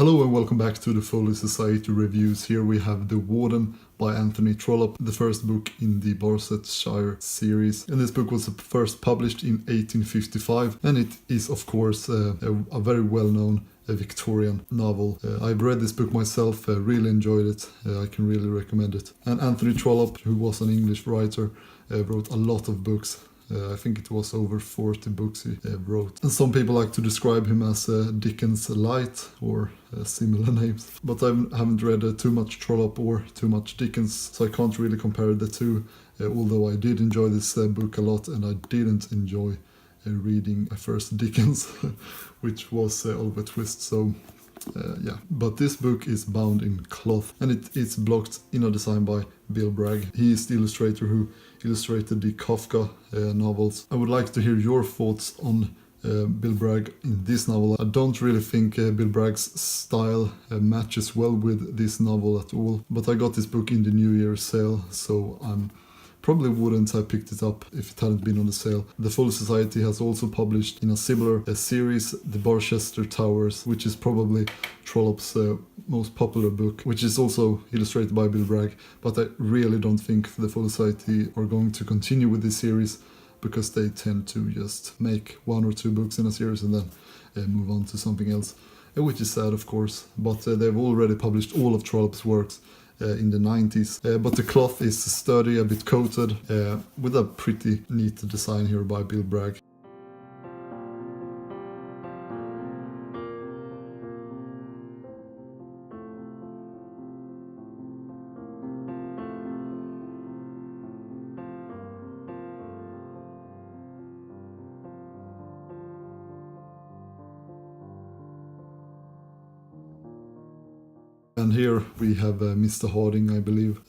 Hello and welcome back to the Folio Society reviews. Here we have The Warden by Anthony Trollope, the first book in the Barsetshire series. And this book was first published in 1855, and it is of course a very well-known Victorian novel. I've read this book myself, really enjoyed it. I can really recommend it. And Anthony Trollope, who was an English writer, wrote a lot of books. I think it was over 40 books he wrote. And some people like to describe him as Dickens light or similar names. But I haven't read too much Trollope or too much Dickens, so I can't really compare the two. Although I did enjoy this book a lot, and I didn't enjoy reading first Dickens, which was Oliver Twist. So yeah, but this book is bound in cloth, and it's blocked inner design by Bill Bragg. He is the illustrator who illustrated the Kafka novels. I would like to hear your thoughts on Bill Bragg in this novel. I don't really think Bill Bragg's style matches well with this novel at all, but I got this book in the New Year's sale, so I'm probably wouldn't have picked it up if it hadn't been on the sale. The Folio Society has also published in a similar series the Barchester Towers, which is probably Trollope's most popular book, which is also illustrated by Bill Bragg. But I really don't think the Folio Society are going to continue with this series, because they tend to just make one or two books in a series and then move on to something else, which is sad of course. But they've already published all of Trollope's works in the 90s, but the cloth is sturdy, a bit coated, with a pretty neat design here by Bill Bragg. And here we have Mr. Harding, I believe.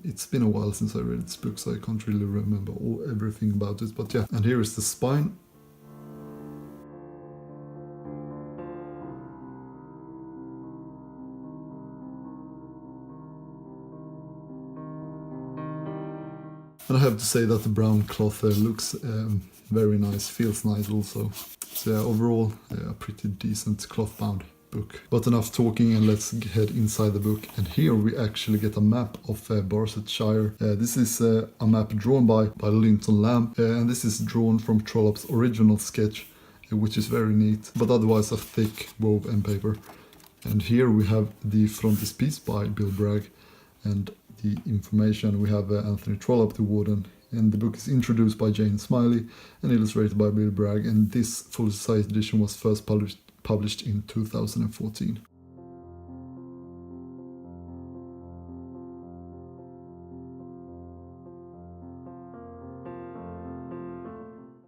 It's been a while since I read this book, so I can't really remember everything about it. But yeah, and here is the spine. And I have to say that the brown cloth there looks very nice, feels nice also. So yeah, overall, a pretty decent cloth-bound book. But enough talking, and let's head inside the book. And here we actually get a map of Barsetshire. This is a map drawn by Linton Lamb, and this is drawn from Trollope's original sketch, which is very neat, but otherwise a thick wove end paper. And here we have the frontispiece by Bill Bragg, and the information. We have Anthony Trollope, the Warden, and the book is introduced by Jane Smiley and illustrated by Bill Bragg, and this Folio Society edition was first published in 2014.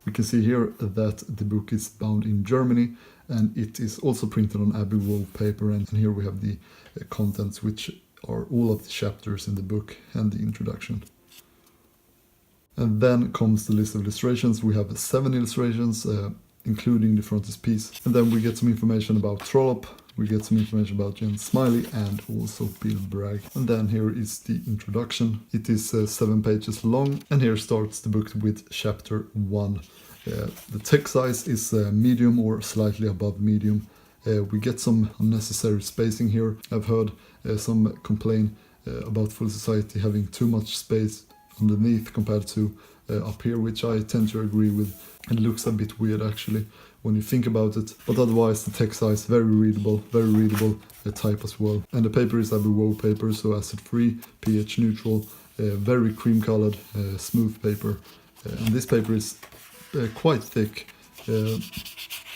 We can see here that the book is bound in Germany, and it is also printed on Abbey wove paper, and here we have the contents, which are all of the chapters in the book and the introduction. And then comes the list of illustrations. We have 7 illustrations, including the frontispiece. And then we get some information about Trollope, we get some information about Jane Smiley, and also Bill Bragg. And then here is the introduction. It is 7 pages long, and here starts the book with chapter 1. The text size is medium or slightly above medium. We get some unnecessary spacing here. I've heard some complain about Folio Society having too much space underneath compared to up here, which I tend to agree with. It looks a bit weird actually when you think about it, but otherwise the text size very readable type as well. And the paper is Abbey wove paper, so acid free, pH neutral, very cream colored, smooth paper, and this paper is quite thick,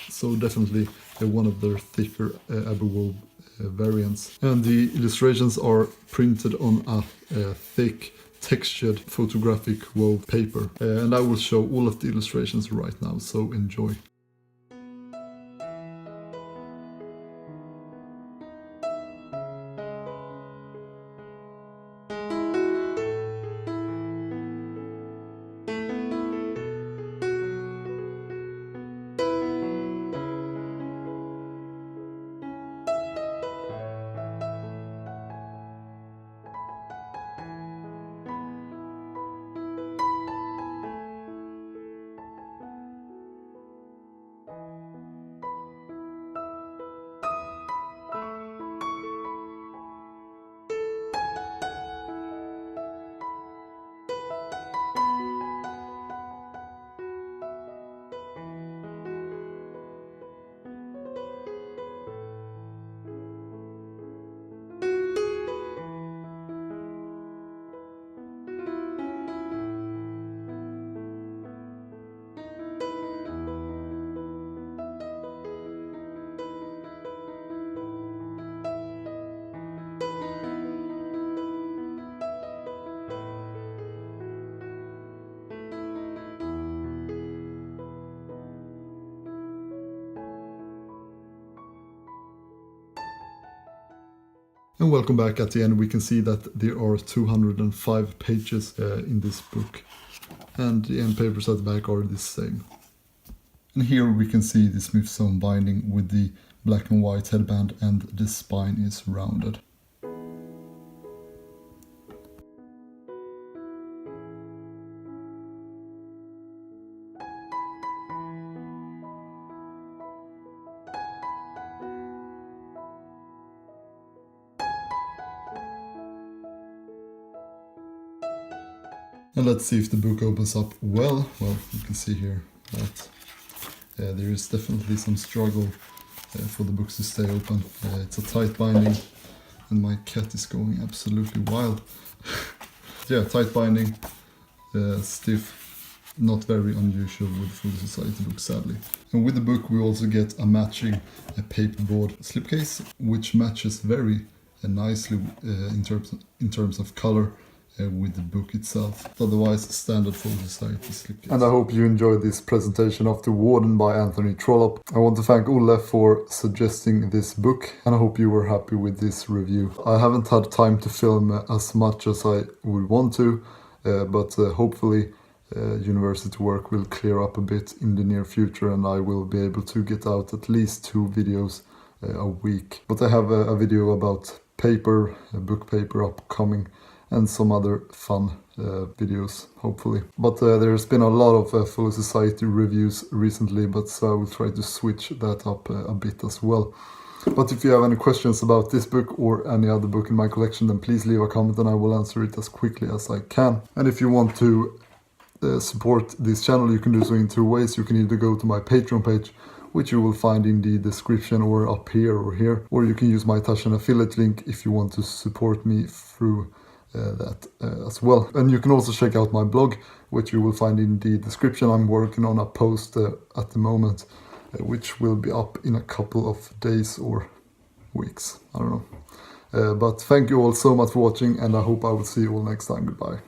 so definitely one of their thicker Abbey wove variants. And the illustrations are printed on a thick textured photographic wove paper, and I will show all of the illustrations right now, so enjoy. And welcome back. At the end we can see that there are 205 pages in this book, and the end papers at the back are the same. And here we can see the Smithsonian binding with the black and white headband, and the spine is rounded. And let's see if the book opens up well. Well, you can see here that there is definitely some struggle for the books to stay open. It's a tight binding, and my cat is going absolutely wild. Yeah, tight binding, stiff, not very unusual with Folio Society books, sadly. And with the book we also get a matching paperboard slipcase, which matches very nicely in terms of color with the book itself. Otherwise, standard Folio Society slipcase. And I hope you enjoyed this presentation of The Warden by Anthony Trollope. I want to thank Olle for suggesting this book, and I hope you were happy with this review. I haven't had time to film as much as I would want to, but hopefully university work will clear up a bit in the near future, and I will be able to get out at least 2 videos a week. But I have a video about paper, book paper upcoming, and some other fun videos, hopefully. But there's been a lot of Folio Society reviews recently, but so I will try to switch that up a bit as well. But if you have any questions about this book or any other book in my collection, then please leave a comment and I will answer it as quickly as I can. And if you want to support this channel, you can do so in 2 ways. You can either go to my Patreon page, which you will find in the description or up here or here, or you can use my Taschen affiliate link if you want to support me through that as well. And you can also check out my blog, which you will find in the description. I'm working on a post at the moment, which will be up in a couple of days or weeks, I don't know. But thank you all so much for watching, and I hope I will see you all next time. Goodbye.